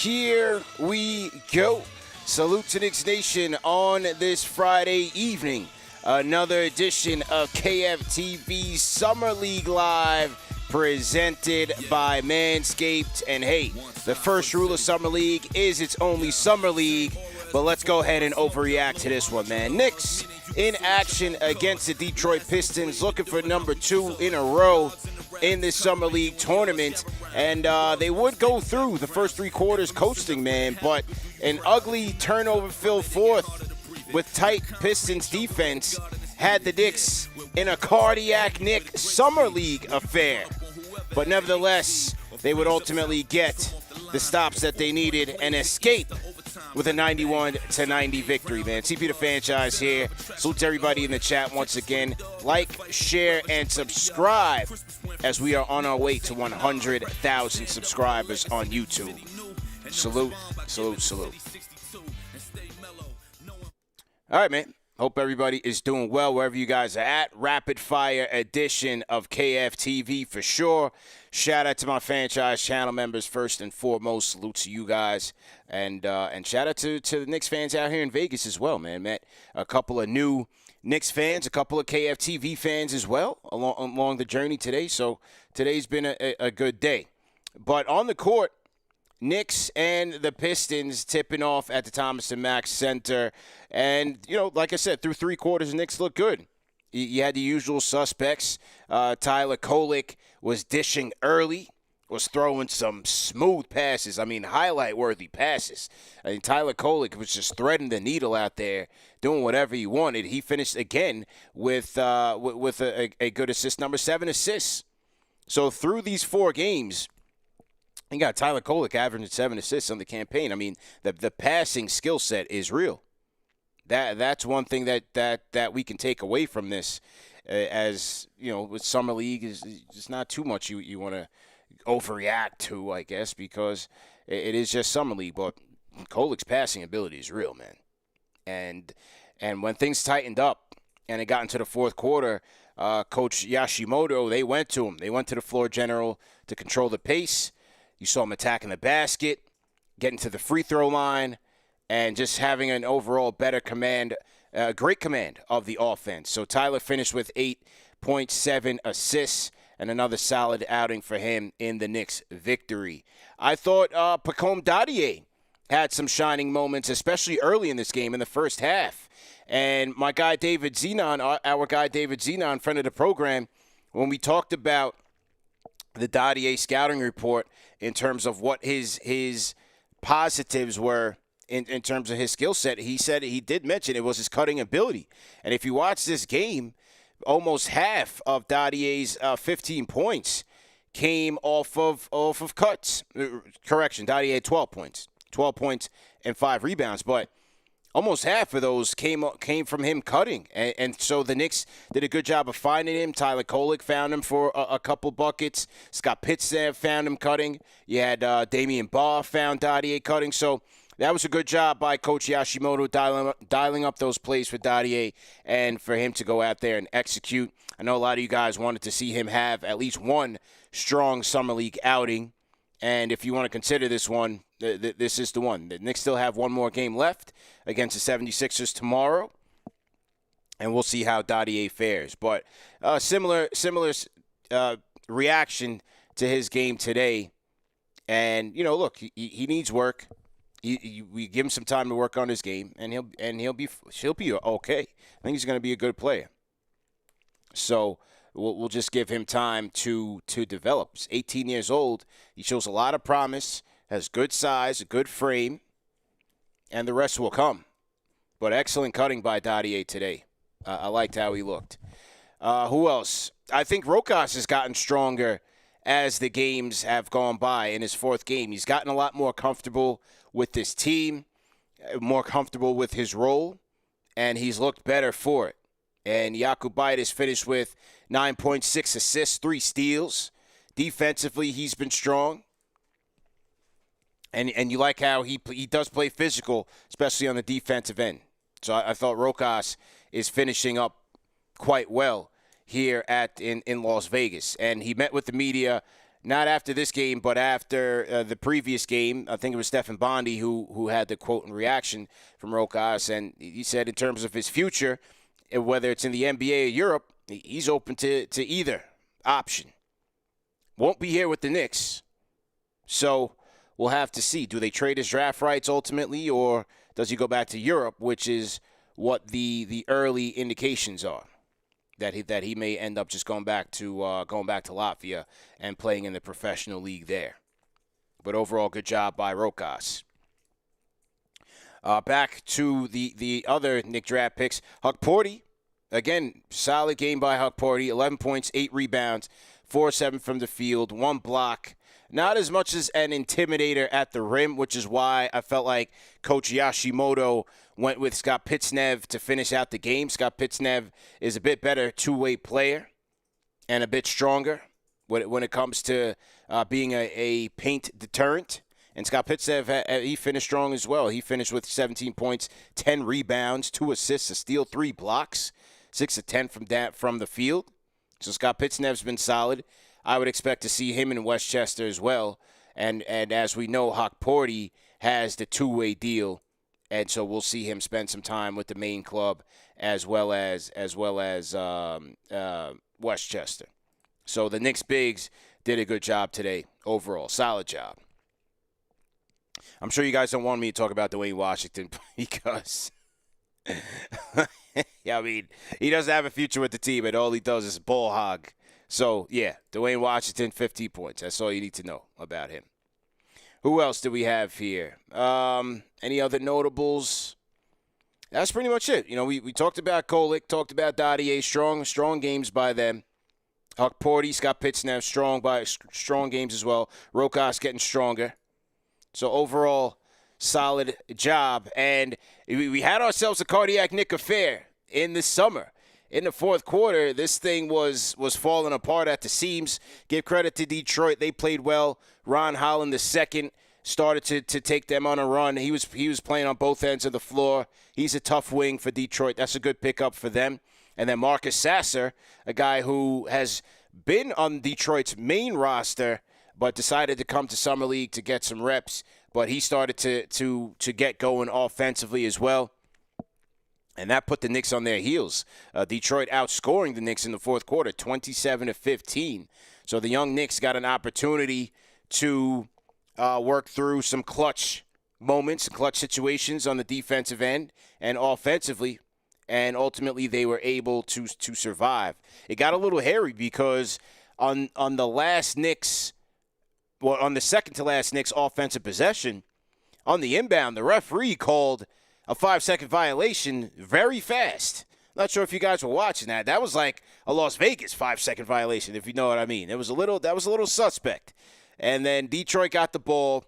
here we go. Salute to Knicks Nation on this Friday evening. Another edition of KFTV Summer League Live presented by Manscaped. And hey, the first rule of Summer League is it's only Summer League. But let's go ahead and overreact to this one, man. Knicks in action against the Detroit Pistons, looking for number 2 in a row in this Summer League tournament. And they would go through the first 3 quarters coasting, man, but an ugly turnover-filled fourth with tight Pistons defense had the Knicks in a cardiac Knick Summer League affair. But nevertheless, they would ultimately get the stops that they needed and escape with a 91-90 victory, man. TP the franchise here. Salute to everybody in the chat once again. Like, share, and subscribe as we are on our way to 100,000 subscribers on YouTube. Salute, salute, salute. All right, man. Hope everybody is doing well wherever you guys are at. Rapid fire edition of KFTV for sure. Shout out to my franchise channel members first and foremost. Salute to you guys. And shout out to the Knicks fans out here in Vegas as well, man. Met a couple of new Knicks fans, a couple of KFTV fans as well along the journey today. So today's been a good day. But on the court, Knicks and the Pistons tipping off at the Thomas & Mack Center. And, you know, like I said, through 3 quarters, the Knicks look good. You had the usual suspects. Tyler Kolek was dishing early, was throwing some smooth passes. I mean, highlight-worthy passes. I mean, Tyler Kolek was just threading the needle out there, doing whatever he wanted. He finished again with a good assist, number 7 assists. So through these 4 games, you got Tyler Kolek averaging 7 assists on the campaign. I mean, the passing skill set is real. That's one thing that we can take away from this, as you know, with Summer League is just not too much you want to overreact to, I guess, because it is just Summer League. But Kolek's passing ability is real, man. And when things tightened up and it got into the fourth quarter, Coach Yashimoto, they went to him. They went to the floor general to control the pace. You saw him attacking the basket, getting to the free throw line, and just having an overall better command, great command of the offense. So Tyler finished with 8.7 assists and another solid outing for him in the Knicks' victory. I thought Dadiet had some shining moments, especially early in this game in the first half. And my guy David Zenon, our guy David Zenon, friend of the program, when we talked about the Dadiet scouting report in terms of what his positives were in terms of his skill set, he said he did mention it was his cutting ability. And if you watch this game, almost half of Dadiet's 15 points came off of cuts. Correction, Dadiet had 12 points. 12 points and 5 rebounds, but almost half of those came from him cutting. And so the Knicks did a good job of finding him. Tyler Kolek found him for a couple buckets. Scott Pittsburgh found him cutting. You had Damian Barr found Dadiet cutting. So that was a good job by Coach Yashimoto dialing up those plays for Dadiet and for him to go out there and execute. I know a lot of you guys wanted to see him have at least one strong Summer League outing. And if you want to consider this one, this is the one. The Knicks still have one more game left against the 76ers tomorrow. And we'll see how Dadiet fares. But similar reaction to his game today. And, you know, look, he needs work. We give him some time to work on his game, and he'll be okay. I think he's going to be a good player. So we'll just give him time to develop. He's 18 years old. He shows a lot of promise, has good size, a good frame, and the rest will come. But excellent cutting by Dadiet today. I liked how he looked. Who else? I think Rokas has gotten stronger as the games have gone by in his 4th game. He's gotten a lot more comfortable with this team, more comfortable with his role, and he's looked better for it. And Jakubaitis finished with 9.6 assists, 3 steals. Defensively, he's been strong. And you like how he does play physical, especially on the defensive end. So I thought Rokas is finishing up quite well here in Las Vegas. And he met with the media not after this game, but after the previous game. I think it was Stephen Bondi who had the quote and reaction from Rokas, and he said in terms of his future, whether it's in the NBA or Europe, he's open to either option. Won't be here with the Knicks, so we'll have to see. Do they trade his draft rights ultimately, or does he go back to Europe, which is what the early indications are? That he may end up just going back to Latvia and playing in the professional league there. But overall, good job by Rokas. Back to the other Knick draft picks. Huck Porty, again, solid game by Huck Porty. 11 points, 8 rebounds, 4-7 from the field, 1 block. Not as much as an intimidator at the rim, which is why I felt like Coach Yashimoto went with Scott Pitsnev to finish out the game. Scott Pitsnev is a bit better two-way player and a bit stronger when it comes to being a paint deterrent. And Scott Pitsnev, he finished strong as well. He finished with 17 points, 10 rebounds, 2 assists, a steal, 3 blocks, 6 of 10 from the field. So Scott Pitsnev's been solid. I would expect to see him in Westchester as well. And as we know, Huck Porty has the two-way deal, and so we'll see him spend some time with the main club as well as Westchester. So the Knicks bigs did a good job today overall. Solid job. I'm sure you guys don't want me to talk about Dwayne Washington because, yeah, I mean, he doesn't have a future with the team, and all he does is ball hog. So, yeah, Dwayne Washington, 15 points. That's all you need to know about him. Who else do we have here? Any other notables? That's pretty much it. You know, we talked about Kolek, talked about Dadiet, strong games by them. Huck Porty, Scott Pitsnev, strong games as well. Rokas getting stronger. So, overall, solid job. And we had ourselves a cardiac Knick affair in the summer. In the fourth quarter, this thing was falling apart at the seams. Give credit to Detroit. They played well. Ron Holland II started to take them on a run. He was playing on both ends of the floor. He's a tough wing for Detroit. That's a good pickup for them. And then Marcus Sasser, a guy who has been on Detroit's main roster but decided to come to Summer League to get some reps. But he started to get going offensively as well. And that put the Knicks on their heels. Detroit outscoring the Knicks in the fourth quarter, 27-15. So the young Knicks got an opportunity to work through some clutch moments, clutch situations on the defensive end and offensively. And ultimately, they were able to survive. It got a little hairy because on the last Knicks, well, on the second to last Knicks offensive possession, on the inbound, the referee called a 5-second violation very fast. Not sure if you guys were watching that. That was like a Las Vegas 5-second violation, if you know what I mean. That was a little suspect. And then Detroit got the ball.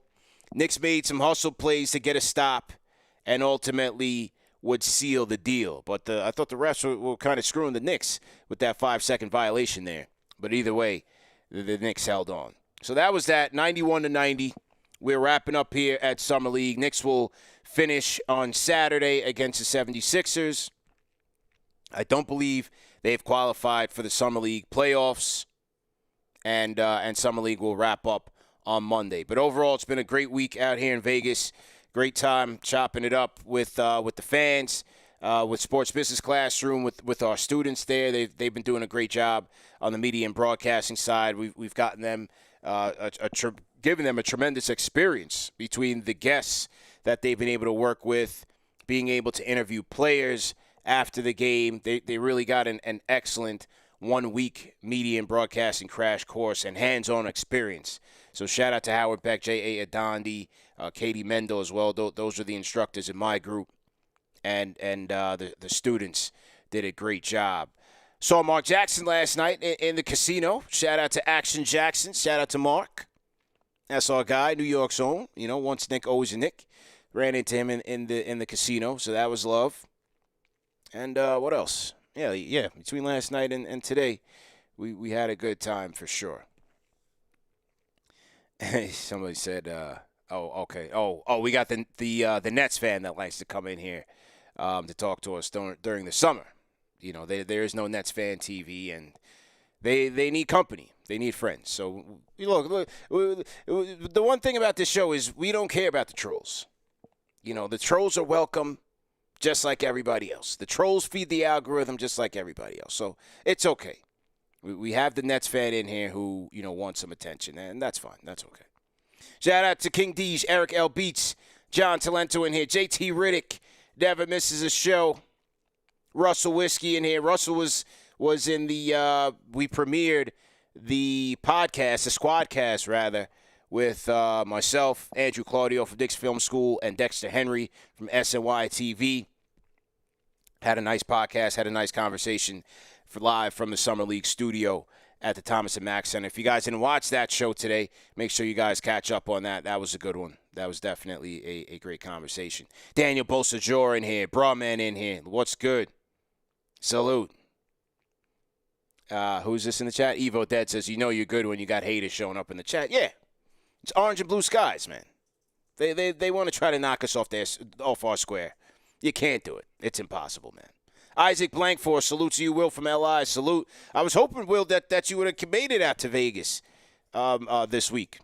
Knicks made some hustle plays to get a stop and ultimately would seal the deal. But I thought the refs were kind of screwing the Knicks with that 5-second violation there. But either way, the Knicks held on. So that was that, 91-90. We're wrapping up here at Summer League. Knicks will finish on Saturday against the 76ers. I don't believe they've qualified for the Summer League playoffs, and Summer League will wrap up on Monday. But overall, it's been a great week out here in Vegas. Great time chopping it up with the fans, with Sports Business Classroom, with our students there. They've been doing a great job on the media and broadcasting side. We've gotten them given them a tremendous experience between the guests that they've been able to work with, being able to interview players after the game. They really got an excellent 1-week media and broadcasting crash course and hands-on experience. So shout out to Howard Beck, J.A. Adandi, Katie Mendel as well. Those are the instructors in my group. And the students did a great job. Saw Mark Jackson last night in the casino. Shout out to Action Jackson. Shout out to Mark. That's our guy, New York's own. You know, once Nick, always a Nick. Ran into him in the casino, so that was love. And what else? Yeah. Between last night and today, we had a good time for sure. Somebody said, "Oh, okay. Oh, we got the Nets fan that likes to come in here to talk to us during the summer. You know, there is no Nets fan TV, and They need company. They need friends. So, look, the one thing about this show is we don't care about the trolls. The trolls are welcome just like everybody else. The trolls feed the algorithm just like everybody else. So, it's okay. We have the Nets fan in here who, wants some attention, and that's fine. That's okay. Shout out to King Deej, Eric L. Beats, John Talento in here, JT Riddick, never misses a show. Russell Whiskey in here. Russell was in the we premiered the podcast, the Squadcast rather, with myself, Andrew Claudio from Knicks Film School, and Dexter Henry from SNY TV. Had a nice podcast, had a nice conversation live from the Summer League studio at the Thomas & Mack Center. If you guys didn't watch that show today, make sure you guys catch up on that. That was a good one. That was definitely a great conversation. Daniel Bolsajor in here. Brawman in here. What's good? Salute. Who's this in the chat? Evo Dead says, you're good when you got haters showing up in the chat. Yeah. It's orange and blue skies, man. They want to try to knock us off our square. You can't do it. It's impossible, man. Isaac Blankforce, salute to you, Will, from LI. Salute. I was hoping, Will, that you would have made it out to Vegas this week.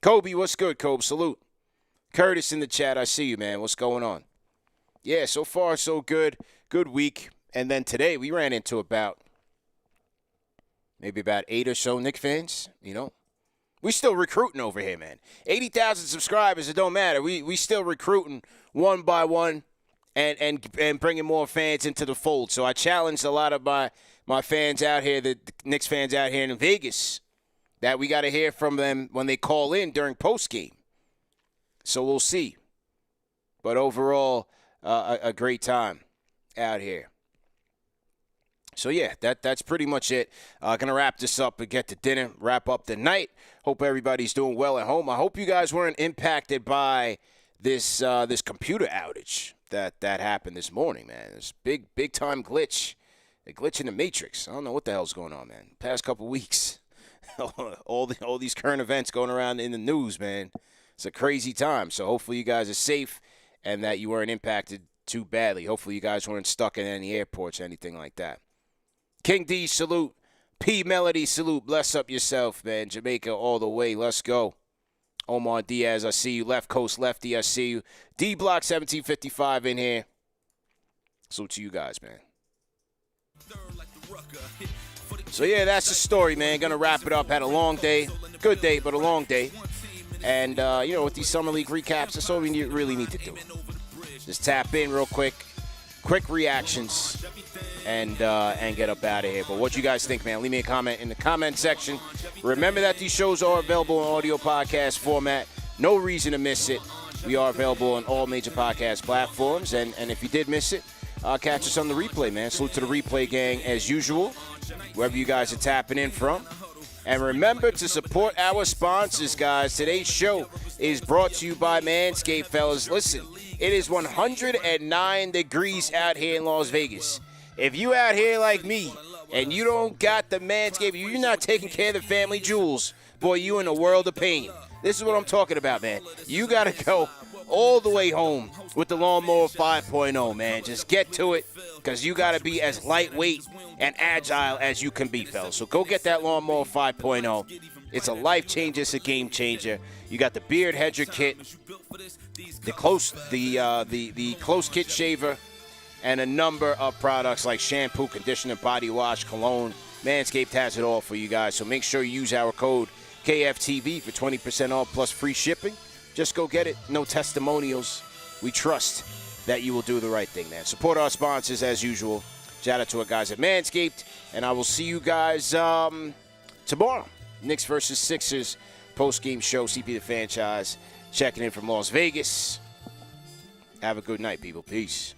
Kobe, what's good, Kobe? Salute. Curtis in the chat, I see you, man. What's going on? Yeah, so far, so good. Good week. And then today, we ran into maybe about 8 or so Knicks fans, We still recruiting over here, man. 80,000 subscribers, it don't matter. We still recruiting one by one. And bringing more fans into the fold. So I challenged a lot of my fans out here, the Knicks fans out here in Vegas, that we got to hear from them when they call in during postgame. So we'll see. But overall, a great time out here. So, yeah, that's pretty much it. Going to wrap this up and get to dinner, wrap up the night. Hope everybody's doing well at home. I hope you guys weren't impacted by this computer outage that happened this morning, man. This big time glitch. A glitch in the Matrix. I don't know what the hell's going on, man. Past couple weeks. all these current events going around in the news, man. It's a crazy time. So hopefully you guys are safe and that you weren't impacted too badly. Hopefully you guys weren't stuck in any airports or anything like that. King D, salute. P Melody, salute. Bless up yourself, man. Jamaica all the way. Let's go. Omar Diaz, I see you. Left Coast Lefty, I see you. D-Block 1755 in here. Salute to you guys, man. So, yeah, that's the story, man. Going to wrap it up. Had a long day. Good day, but a long day. And, with these Summer League recaps, that's all we really need to do. Just tap in real quick. Quick reactions. And get up out of here. But what you guys think, man? Leave me a comment in the comment section. Remember that these shows are available in audio podcast format. No reason to miss it. We are available on all major podcast platforms. And if you did miss it, catch us on the replay, man. Salute to the replay gang as usual, wherever you guys are tapping in from. And remember to support our sponsors, guys. Today's show is brought to you by Manscaped, fellas. Listen, it is 109 degrees out here in Las Vegas. If you out here like me and you don't got the Manscaped, you're not taking care of the family jewels, boy, you in a world of pain. This is what I'm talking about, man. You got to go all the way home with the Lawnmower 5.0, man. Just get to it because you got to be as lightweight and agile as you can be, fellas. So go get that Lawnmower 5.0. It's a life changer. It's a game changer. You got the Beard Hedger kit, the close kit shaver, and a number of products like shampoo, conditioner, body wash, cologne. Manscaped has it all for you guys. So make sure you use our code KFTV for 20% off plus free shipping. Just go get it. No testimonials. We trust that you will do the right thing, man. Support our sponsors as usual. Shout out to our guys at Manscaped. And I will see you guys tomorrow. Knicks versus Sixers post-game show. CP the Franchise checking in from Las Vegas. Have a good night, people. Peace.